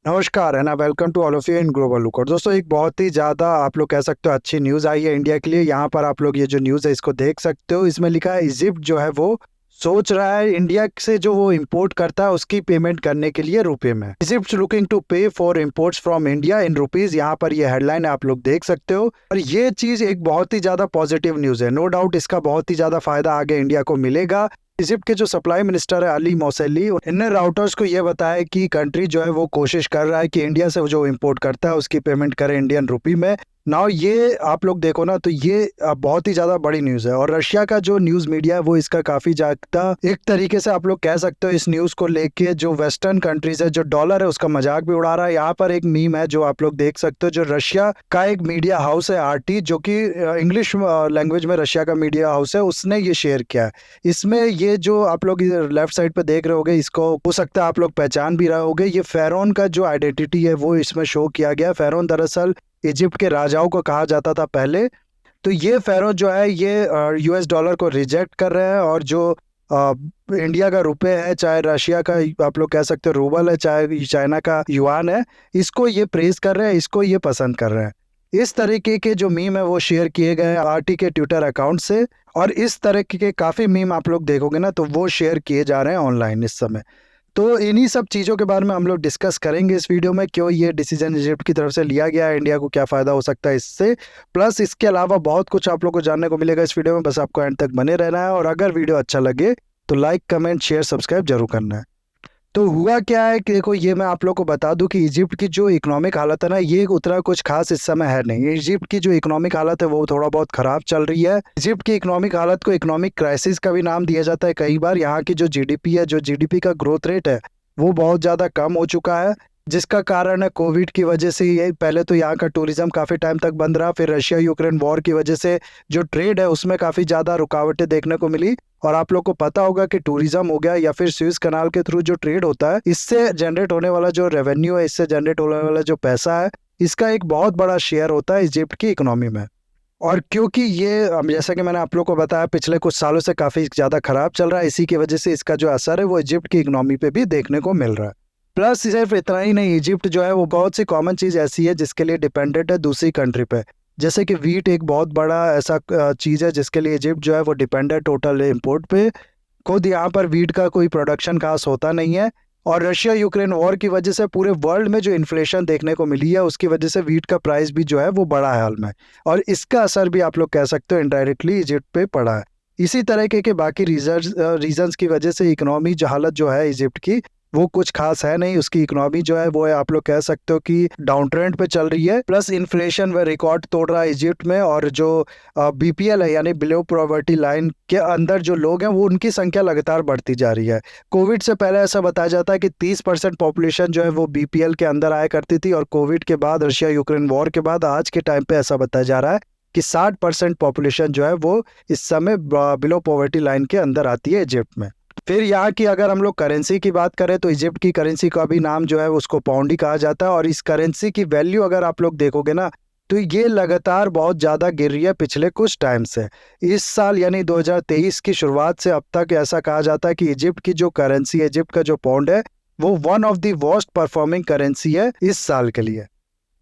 नमस्कार and welcome to all of you in Global Look. और दोस्तों, एक बहुत ही ज़्यादा आप लोग कह सकते हो अच्छी न्यूज़ आई है इंडिया के लिए। यहाँ पर आप लोग ये जो न्यूज़ है इसको देख सकते हो। इसमें लिखा है इजिप्ट जो है वो सोच रहा है इंडिया से जो वो इंपोर्ट करता है उसकी पेमेंट करने के लिए रुपए में। इजिप्ट लुकिंग टू पे for imports from India in rupees. यहाँ पर ये हेडलाइन आप लोग देख सकते हो। और ये चीज़ एक बहुत ही ज़्यादा पॉजिटिव न्यूज़ है। नो डाउट इसका बहुत ही ज़्यादा फायदा आगे इंडिया को मिलेगा। इजिप्ट के जो सप्लाई मिनिस्टर है अली मौसली, इनने राउटर्स को ये बताया कि कंट्री जो है वो कोशिश कर रहा है कि इंडिया से जो इंपोर्ट करता है उसकी पेमेंट करे इंडियन रुपी में। नाउ ये आप लोग देखो ना, तो ये बहुत ही ज़्यादा बड़ी न्यूज़ है। और रशिया का जो न्यूज़ मीडिया है वो इसका काफ़ी ज़्यादा एक तरीके से आप लोग कह सकते हो इस न्यूज़ को लेके जो वेस्टर्न कंट्रीज है, जो डॉलर है उसका मजाक भी उड़ा रहा है। यहाँ पर एक मीम है जो आप लोग देख सकते हो, जो रशिया का एक मीडिया हाउस है आरटी, जो कि इंग्लिश लैंग्वेज में रशिया का मीडिया हाउस है, उसने ये शेयर किया है। इसमें ये जो आप लोग लेफ्ट साइड पे देख रहे होगे, इसको हो सकता है आप लोग पहचान भी रहे होगे। ये फेरोन का जो आइडेंटिटी है वो इसमें शो किया गया। फेरोन दरअसल इजिप्ट के राजाओं को कहा जाता था पहले। तो ये फेरो जो है ये यूएस डॉलर को रिजेक्ट कर रहे हैं, और जो इंडिया का रुपए है, चाहे रशिया का आप लोग कह सकते हो रूबल है, चाहे चाइना का युआन है, इसको ये प्रेज कर रहे हैं, इसको ये पसंद कर रहे हैं। इस तरीके के जो मीम है वो शेयर किए गए आरटी के ट्विटर अकाउंट से। और इस तरह के काफ़ी मीम आप लोग देखोगे ना, तो वो शेयर किए जा रहे हैं ऑनलाइन इस समय। तो इन्हीं सब चीज़ों के बारे में हम लोग डिस्कस करेंगे इस वीडियो में, क्यों ये डिसीजन इजिप्ट की तरफ से लिया गया है, इंडिया को क्या फ़ायदा हो सकता है इससे। प्लस इसके अलावा बहुत कुछ आप लोग को जानने को मिलेगा इस वीडियो में। बस आपको एंड तक बने रहना है, और अगर वीडियो अच्छा लगे तो लाइक कमेंट शेयर सब्सक्राइब जरूर करना है। तो हुआ क्या है कि देखो, ये मैं आप लोग को बता दूं कि इजिप्ट की जो इकोनॉमिक हालत है ना, ये उतना कुछ खास इस समय है नहीं। इजिप्ट की जो इकोनॉमिक हालत है वो थोड़ा बहुत खराब चल रही है। इजिप्ट की इकोनॉमिक हालत को इकोनॉमिक क्राइसिस का भी नाम दिया जाता है कई बार। यहाँ की जो जीडीपी है, जो जीडीपी का ग्रोथ रेट है, वो बहुत ज़्यादा कम हो चुका है, जिसका कारण है कोविड की वजह से। ये पहले तो यहाँ का टूरिज्म काफ़ी टाइम तक बंद रहा, फिर रशिया यूक्रेन वॉर की वजह से जो ट्रेड है उसमें काफ़ी ज़्यादा रुकावटें देखने को मिली। और आप लोग को पता होगा कि टूरिज्म हो गया या फिर स्विस कनाल के थ्रू जो ट्रेड होता है, इससे जनरेट होने वाला जो रेवेन्यू है, इससे जनरेट होने वाला जो पैसा है, इसका एक बहुत बड़ा शेयर होता है इजिप्ट की इकोनॉमी में। और क्योंकि ये जैसा कि मैंने आप लोग को बताया पिछले कुछ सालों से काफ़ी ज़्यादा खराब चल रहा है, इसी की वजह से इसका जो असर है वो इजिप्ट की इकोनॉमी पे भी देखने को मिल रहा है। प्लस सिर्फ इतना ही नहीं, इजिप्ट जो है वो बहुत सी कॉमन चीज़ ऐसी है जिसके लिए डिपेंडेंट है दूसरी कंट्री पे। जैसे कि वीट एक बहुत बड़ा ऐसा चीज़ है जिसके लिए इजिप्ट जो है वो डिपेंडेंट टोटल इम्पोर्ट पे। खुद यहाँ पर वीट का कोई प्रोडक्शन खास होता नहीं है। और रशिया यूक्रेन वॉर की वजह से पूरे वर्ल्ड में जो इन्फ्लेशन देखने को मिली है, उसकी वजह से वीट का प्राइस भी जो है वो बढ़ा है हाल में। और इसका असर भी आप लोग कह सकते हो इनडायरेक्टली इजिप्ट पे पड़ा है। इसी तरह के बाकी रीजंस की वजह से इकोनॉमी जो हालत जो है इजिप्ट की, वो कुछ खास है नहीं। उसकी इकोनॉमी जो है वो है, आप लोग कह सकते हो कि डाउन ट्रेंड पे चल रही है। प्लस इन्फ्लेशन व रिकॉर्ड तोड़ रहा है इजिप्ट में। और जो बीपीएल है यानी बिलो पॉवर्टी लाइन के अंदर जो लोग हैं वो उनकी संख्या लगातार बढ़ती जा रही है। कोविड से पहले ऐसा बताया जाता है कि 30% पॉपुलेशन जो है वो बीपीएल के अंदर आया करती थी, और कोविड के बाद रशिया यूक्रेन वॉर के बाद आज के टाइम पे ऐसा बताया जा रहा है कि 60% पॉपुलेशन जो है वो इस समय बिलो पॉवर्टी लाइन के अंदर आती है इजिप्ट में। फिर यहाँ की अगर हम लोग करेंसी की बात करें, तो इजिप्ट की करेंसी का भी नाम जो है उसको पाउंड ही कहा जाता है। और इस करेंसी की वैल्यू अगर आप लोग देखोगे ना, तो ये लगातार बहुत ज़्यादा गिर रही है पिछले कुछ टाइम से। इस साल यानी 2023 की शुरुआत से अब तक ऐसा कहा जाता है कि इजिप्ट की जो करेंसी है, इजिप्ट का जो पाउंड है, वो one of the worst performing currency है इस साल के लिए।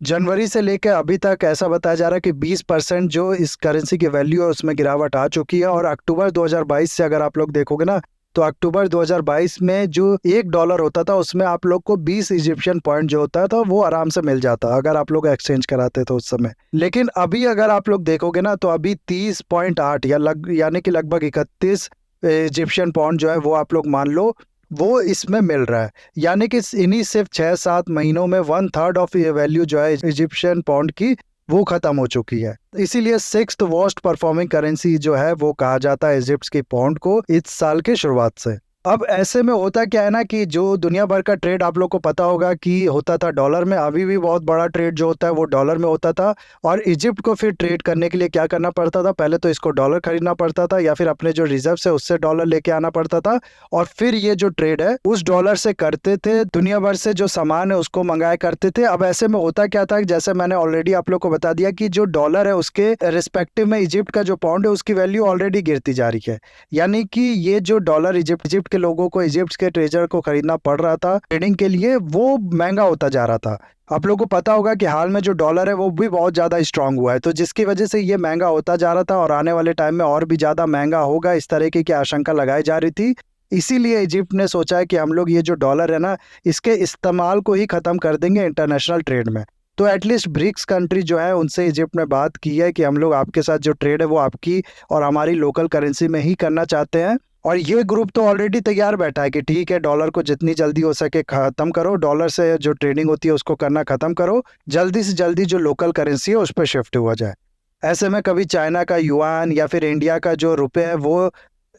जनवरी से लेकर अभी तक ऐसा बताया जा रहा है कि 20% जो इस करेंसी की वैल्यू है उसमें गिरावट आ चुकी है। और अक्टूबर 2022 से अगर आप लोग देखोगे ना, तो अक्टूबर 2022 में जो $1 होता था उसमें आप लोग को 20 इजिप्शियन पॉइंट जो होता था वो आराम से मिल जाता अगर आप लोग एक्सचेंज कराते थे उस समय। लेकिन अभी अगर आप लोग देखोगे ना, तो अभी 30.8 यानी कि लगभग 31 इजिप्शियन पॉइंट जो है वो आप लोग मान लो वो इसमें मिल रहा है। यानी कि इन्हीं सिर्फ 6-7 महीनों में 1/3 ऑफ ये वैल्यू जो है इजिप्शियन पाउंड की वो खत्म हो चुकी है। इसीलिए 6th वर्स्ट परफॉर्मिंग करेंसी जो है वो कहा जाता है इजिप्ट की पाउंड को इस साल के शुरुआत से। अब ऐसे में होता क्या है ना, कि जो दुनिया भर का ट्रेड आप लोग को पता होगा कि होता था डॉलर में। अभी भी बहुत बड़ा ट्रेड जो होता है वो डॉलर में होता था। और इजिप्ट को फिर ट्रेड करने के लिए क्या करना पड़ता था, पहले तो इसको डॉलर खरीदना पड़ता था, या फिर अपने जो रिजर्व है उससे डॉलर लेके आना पड़ता था। और फिर ये जो ट्रेड है उस डॉलर से करते थे, दुनिया भर से जो सामान है उसको मंगाया करते थे। अब ऐसे में होता क्या था, जैसे मैंने ऑलरेडी आप लोग को बता दिया कि जो डॉलर है उसके रिस्पेक्टिव में इजिप्ट का जो पाउंड है उसकी वैल्यू ऑलरेडी गिरती जा रही है। यानी कि ये जो डॉलर इजिप्ट के लोगों को इजिप्ट के ट्रेजर को खरीदना पड़ रहा था ट्रेडिंग के लिए, वो महंगा होता जा रहा था। आप लोगों को पता होगा कि हाल में जो डॉलर है वो भी बहुत ज़्यादा स्ट्रांग हुआ है, तो जिसकी वजह से ये महंगा होता जा रहा था और आने वाले टाइम में और भी ज़्यादा महंगा होगा, इस तरीके की आशंका लगाई जा रही थी। इसीलिए इजिप्ट ने सोचा है कि हम लोग ये जो डॉलर है ना, इसके इस्तेमाल को ही ख़त्म कर देंगे इंटरनेशनल ट्रेड में। तो एटलीस्ट ब्रिक्स कंट्री जो है उनसे इजिप्ट ने बात की है कि हम लोग आपके साथ जो ट्रेड है वो आपकी और हमारी लोकल करेंसी में ही करना चाहते हैं। और ये ग्रुप तो ऑलरेडी तैयार बैठा है कि ठीक है, डॉलर को जितनी जल्दी हो सके ख़त्म करो, डॉलर से जो ट्रेडिंग होती है उसको करना ख़त्म करो, जल्दी से जल्दी जो लोकल करेंसी है उस पर शिफ्ट हुआ जाए। ऐसे में कभी चाइना का युआन या फिर इंडिया का जो रुपये है वो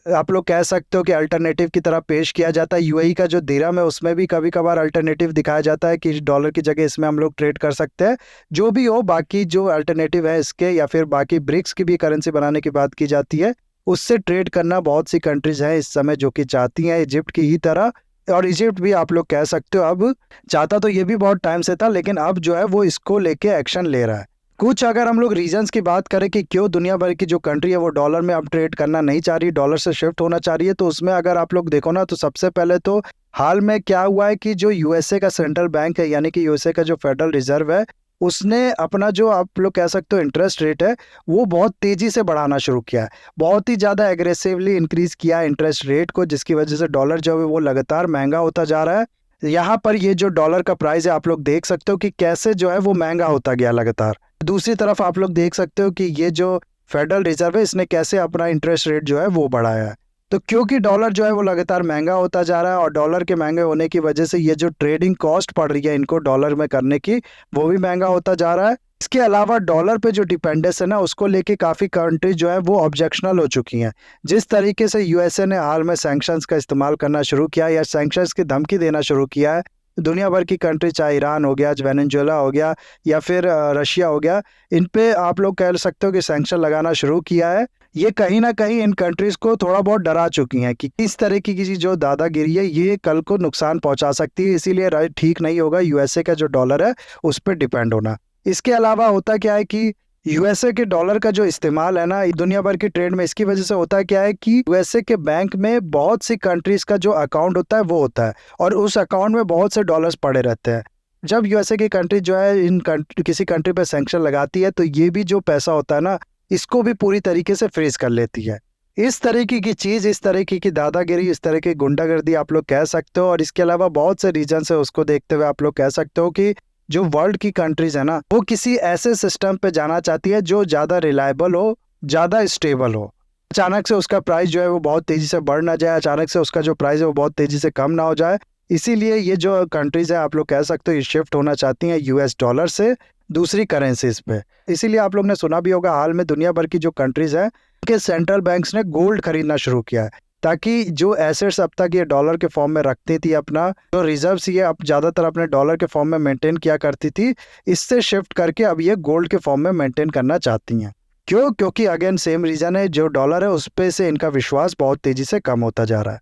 आप लोग कह सकते हो कि अल्टरनेटिव की तरह पेश किया जाता है। यूएई का जो दिरहम है उसमें भी कभी कभार अल्टरनेटिव दिखाया जाता है कि डॉलर की जगह इसमें हम लोग ट्रेड कर सकते हैं। जो भी हो, बाकी जो अल्टरनेटिव है इसके या फिर बाकी ब्रिक्स की भी करेंसी बनाने की बात की जाती है, उससे ट्रेड करना बहुत सी कंट्रीज हैं इस समय जो कि चाहती हैं इजिप्ट की ही तरह। और इजिप्ट भी आप लोग कह सकते हो अब चाहता तो ये भी बहुत टाइम से था, लेकिन अब जो है वो इसको लेके एक्शन ले रहा है। कुछ अगर हम लोग रीजंस की बात करें कि क्यों दुनिया भर की जो कंट्री है वो डॉलर में अब ट्रेड करना नहीं चाह रही, डॉलर से शिफ्ट होना चाह रही है, तो उसमें अगर आप लोग देखो ना, तो सबसे पहले तो हाल में क्या हुआ है कि जो यूएसए का सेंट्रल बैंक है, यानी कि यूएसए का जो फेडरल रिजर्व है, उसने अपना जो आप लोग कह सकते हो इंटरेस्ट रेट है वो बहुत तेजी से बढ़ाना शुरू किया है। बहुत ही ज़्यादा एग्रेसिवली इंक्रीज किया है इंटरेस्ट रेट को, जिसकी वजह से डॉलर जो है वो लगातार महंगा होता जा रहा है। यहाँ पर ये जो डॉलर का प्राइस है आप लोग देख सकते हो कि कैसे जो है वो महंगा होता गया लगातार। दूसरी तरफ आप लोग देख सकते हो कि ये जो फेडरल रिजर्व है इसने कैसे अपना इंटरेस्ट रेट जो है वो बढ़ाया है। तो क्योंकि डॉलर जो है वो लगातार महंगा होता जा रहा है और डॉलर के महंगे होने की वजह से ये जो ट्रेडिंग कॉस्ट पड़ रही है इनको डॉलर में करने की, वो भी महंगा होता जा रहा है। इसके अलावा डॉलर पे जो डिपेंडेंस है ना, उसको लेके काफ़ी कंट्री जो है वो ऑब्जेक्शनल हो चुकी हैं। जिस तरीके से यूएसए ने हाल में सैंक्शंस का इस्तेमाल करना शुरू किया या सैंक्शंस की धमकी देना शुरू किया है, दुनिया भर की कंट्री, चाहे ईरान हो गया, वेनेजुएला हो गया या फिर रशिया हो गया, इन पे आप लोग कह सकते हो कि सैंक्शन लगाना शुरू किया है। ये कहीं ना कहीं इन कंट्रीज़ को थोड़ा बहुत डरा चुकी हैं कि इस तरह की जो दादागिरी है ये कल को नुकसान पहुंचा सकती है, इसीलिए ठीक नहीं होगा यूएसए का जो डॉलर है उस पर डिपेंड होना। इसके अलावा होता क्या है कि यूएसए के डॉलर का जो इस्तेमाल है ना दुनिया भर की ट्रेड में, इसकी वजह से होता क्या है कि यूएसए के बैंक में बहुत सी कंट्रीज का जो अकाउंट होता है वो होता है और उस अकाउंट में बहुत से डॉलर्स पड़े रहते हैं। जब यूएसए की कंट्री जो है किसी कंट्री पर सैंक्शन लगाती है तो ये भी जो पैसा होता है ना इसको भी पूरी तरीके से फ्रीज कर लेती है। इस तरीके की चीज़, इस तरीके की दादागिरी, इस तरह की गुंडागर्दी आप लोग कह सकते हो। और इसके अलावा बहुत से रीजन है, उसको देखते हुए आप लोग कह सकते हो कि जो वर्ल्ड की कंट्रीज है ना वो किसी ऐसे सिस्टम पे जाना चाहती है जो ज़्यादा रिलायबल हो, ज़्यादा स्टेबल हो। अचानक से उसका प्राइस जो है वो बहुत तेज़ी से बढ़ ना जाए, अचानक से उसका जो प्राइस है वो बहुत तेज़ी से कम ना हो जाए। इसीलिए ये जो कंट्रीज है आप लोग कह सकते हो ये शिफ्ट होना चाहती हैं यूएस डॉलर से दूसरी करेंसीज पे। इसीलिए आप लोग ने सुना भी होगा हाल में दुनिया भर की जो कंट्रीज हैं उनके सेंट्रल बैंक्स ने गोल्ड खरीदना शुरू किया है, ताकि जो एसेट्स अब तक ये डॉलर के फॉर्म में रखती थी, अपना जो रिजर्व्स ये अब ज़्यादातर अपने डॉलर के फॉर्म में मेंटेन किया करती थी, इससे शिफ्ट करके अब ये गोल्ड के फॉर्म में मेंटेन करना चाहती हैं। क्यों? क्योंकि अगेन सेम रीज़न है, जो डॉलर है उस पे से इनका विश्वास बहुत तेज़ी से कम होता जा रहा है।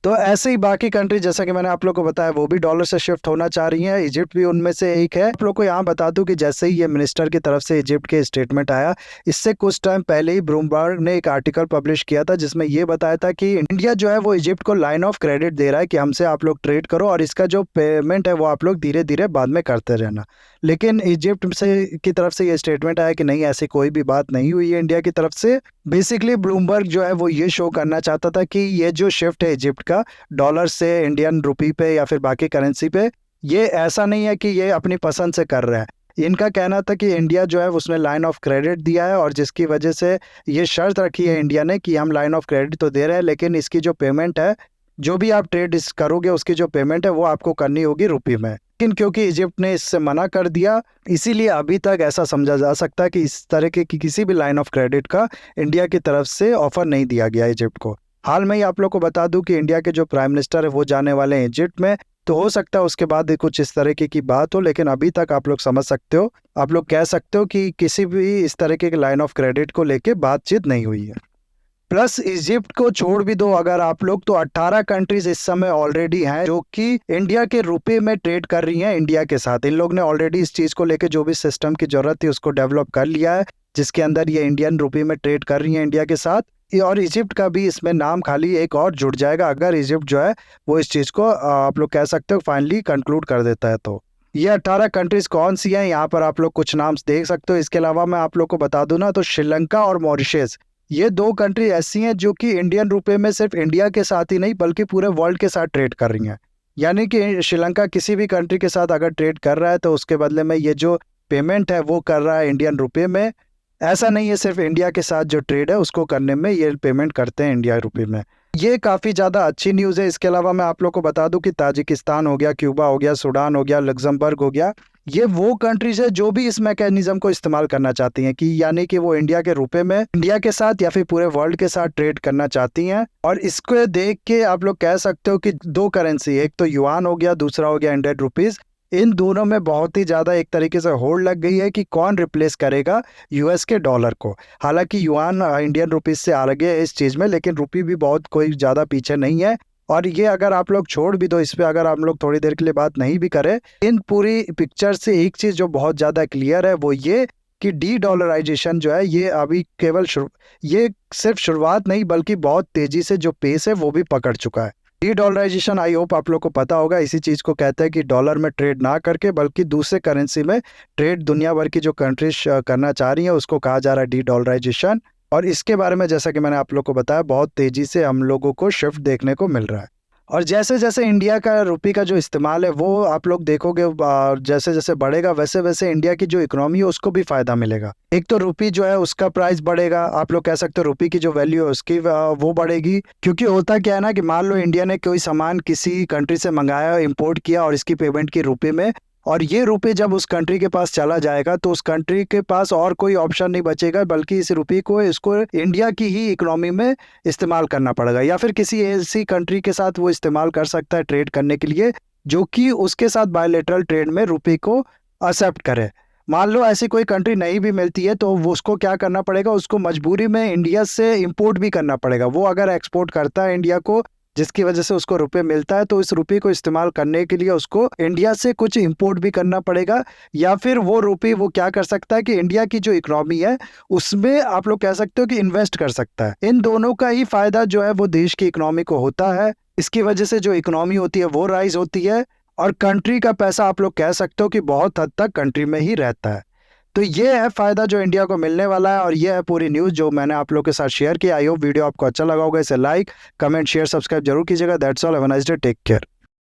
तो ऐसे ही बाकी कंट्री जैसा कि मैंने आप लोग को बताया वो भी डॉलर से शिफ्ट होना चाह रही हैं, इजिप्ट भी उनमें से एक है। आप लोग को यहाँ बता दूं कि जैसे ही ये मिनिस्टर की तरफ से इजिप्ट के स्टेटमेंट आया, इससे कुछ टाइम पहले ही ब्लूमबर्ग ने एक आर्टिकल पब्लिश किया था जिसमें ये बताया था कि इंडिया जो है वो इजिप्ट को लाइन ऑफ क्रेडिट दे रहा है कि हमसे आप लोग ट्रेड करो और इसका जो पेमेंट है वो आप लोग धीरे धीरे बाद में करते रहना। लेकिन इजिप्ट से की तरफ से ये स्टेटमेंट आया कि नहीं, ऐसी कोई भी बात नहीं हुई है इंडिया की तरफ से। बेसिकली ब्लूमबर्ग जो है वो ये शो करना चाहता था कि ये जो शिफ्ट है इजिप्ट का डॉलर से इंडियन रुपी पे या फिर बाकी करेंसी पे, ये ऐसा नहीं है कि ये अपनी पसंद से कर रहे हैं। इनका कहना था कि इंडिया जो है उसने लाइन ऑफ क्रेडिट दिया है और जिसकी वजह से ये शर्त रखी है इंडिया ने कि हम लाइन ऑफ क्रेडिट तो दे रहे हैं, लेकिन इसकी जो पेमेंट है, जो भी आप ट्रेड करोगे उसकी जो पेमेंट है वो आपको करनी होगी रुपी में। लेकिन क्योंकि इजिप्ट ने इससे मना कर दिया, इसीलिए अभी तक ऐसा समझा जा सकता है कि इस तरह की किसी भी लाइन ऑफ क्रेडिट का इंडिया की तरफ से ऑफर नहीं दिया गया इजिप्ट को। हाल में ही आप लोग को बता दूं कि इंडिया के जो प्राइम मिनिस्टर है वो जाने वाले हैं इजिप्ट में, तो हो सकता है उसके बाद कुछ इस तरीके की बात हो, लेकिन अभी तक आप लोग समझ सकते हो, आप लोग कह सकते हो कि किसी भी इस तरीके की लाइन ऑफ क्रेडिट को लेके बातचीत नहीं हुई है। प्लस इजिप्ट को छोड़ भी दो अगर आप लोग, तो 18 कंट्रीज इस समय ऑलरेडी हैं जो कि इंडिया के रुपए में ट्रेड कर रही हैं इंडिया के साथ। इन लोग ने ऑलरेडी इस चीज़ को लेके जो भी सिस्टम की जरूरत थी उसको डेवलप कर लिया है। जिसके अंदर ये इंडियन रुपये में ट्रेड कर रही हैं इंडिया के साथ। और इजिप्ट का भी इसमें नाम खाली एक और जुड़ जाएगा अगर इजिप्ट जो है वो इस चीज़ को आप लोग कह सकते हो फाइनली कंक्लूड कर देता है। तो ये 18 कंट्रीज कौन सी हैं, यहाँ पर आप लोग कुछ नाम देख सकते हो। इसके अलावा मैं आप लोग को बता दूं ना, तो श्रीलंका और मॉरिशस, ये 2 कंट्री ऐसी हैं जो कि इंडियन रुपये में सिर्फ इंडिया के साथ ही नहीं बल्कि पूरे वर्ल्ड के साथ ट्रेड कर रही हैं। यानी कि श्रीलंका किसी भी कंट्री के साथ अगर ट्रेड कर रहा है तो उसके बदले में ये जो पेमेंट है वो कर रहा है इंडियन रुपये में। ऐसा नहीं है सिर्फ इंडिया के साथ जो ट्रेड है उसको करने में ये पेमेंट करते हैं इंडिया रुपये में। ये काफ़ी ज़्यादा अच्छी न्यूज़ है। इसके अलावा मैं आप लोग को बता दूं कि ताजिकिस्तान हो गया, क्यूबा हो गया, सूडान हो गया, लग्जमबर्ग हो गया, ये वो कंट्रीज है जो भी इस मैकेनिज्म को इस्तेमाल करना चाहती हैं कि यानी कि वो इंडिया के रुपये में इंडिया के साथ या फिर पूरे वर्ल्ड के साथ ट्रेड करना चाहती हैं। और इसको देख के आप लोग कह सकते हो कि 2 करेंसी, एक तो युआन हो गया, दूसरा हो गया इंडियन रुपीज़, इन दोनों में बहुत ही ज़्यादा एक तरीके से होड़ लग गई है कि कौन रिप्लेस करेगा यूएस के डॉलर को। हालांकि युआन इंडियन रुपीज़ से आगे है इस चीज़ में, लेकिन रुपी भी बहुत कोई ज़्यादा पीछे नहीं है। और ये अगर आप लोग छोड़ भी दो इस पर, अगर हम लोग थोड़ी देर के लिए बात नहीं भी करें, इन पूरी पिक्चर से एक चीज़ जो बहुत ज़्यादा क्लियर है वो ये कि डी डॉलराइजेशन जो है ये अभी केवल ये सिर्फ शुरुआत नहीं बल्कि बहुत तेज़ी से जो पेस है वो भी पकड़ चुका है। डी डॉलराइजेशन आई होप आप लोग को पता होगा, इसी चीज़ को कहते हैं कि डॉलर में ट्रेड ना करके बल्कि दूसरे करेंसी में ट्रेड दुनिया भर की जो कंट्रीज करना चाह रही हैं उसको कहा जा रहा है डी डॉलराइजेशन। और इसके बारे में जैसा कि मैंने आप लोग को बताया बहुत तेज़ी से हम लोगों को शिफ्ट देखने को मिल रहा है। और जैसे जैसे इंडिया का रुपये का जो इस्तेमाल है वो आप लोग देखोगे जैसे जैसे बढ़ेगा वैसे वैसे इंडिया की जो इकोनॉमी है उसको भी फ़ायदा मिलेगा। एक तो रुपये जो है उसका प्राइस बढ़ेगा, आप लोग कह सकते हो रुपये की जो वैल्यू है उसकी वो बढ़ेगी। क्योंकि होता क्या है ना कि मान लो इंडिया ने कोई सामान किसी कंट्री से मंगाया, इंपोर्ट किया और इसकी पेमेंट की रुपये में, और ये रुपये जब उस कंट्री के पास चला जाएगा तो उस कंट्री के पास और कोई ऑप्शन नहीं बचेगा बल्कि इस रुपये को इसको इंडिया की ही इकोनॉमी में इस्तेमाल करना पड़ेगा, या फिर किसी ऐसी कंट्री के साथ वो इस्तेमाल कर सकता है ट्रेड करने के लिए जो कि उसके साथ बायलैटरल ट्रेड में रुपये को एक्सेप्ट करे। मान लो ऐसी कोई कंट्री नहीं भी मिलती है तो वो उसको क्या करना पड़ेगा, उसको मजबूरी में इंडिया से इंपोर्ट भी करना पड़ेगा। वो अगर एक्सपोर्ट करता है इंडिया को जिसकी वजह से उसको रुपये मिलता है तो इस रुपये को इस्तेमाल करने के लिए उसको इंडिया से कुछ इंपोर्ट भी करना पड़ेगा, या फिर वो रुपये वो क्या कर सकता है कि इंडिया की जो इकोनॉमी है उसमें आप लोग कह सकते हो कि इन्वेस्ट कर सकता है। इन दोनों का ही फायदा जो है वो देश की इकोनॉमी को होता है। इसकी वजह से जो इकोनॉमी होती है वो राइज होती है और कंट्री का पैसा आप लोग कह सकते हो कि बहुत हद तक कंट्री में ही रहता है। तो ये है फ़ायदा जो इंडिया को मिलने वाला है और ये है पूरी न्यूज़ जो मैंने आप लोग के साथ शेयर किया। आई होप वीडियो आपको अच्छा लगा होगा। इसे लाइक, कमेंट, शेयर, सब्सक्राइब जरूर कीजिएगा। That's all, have a nice day, take care.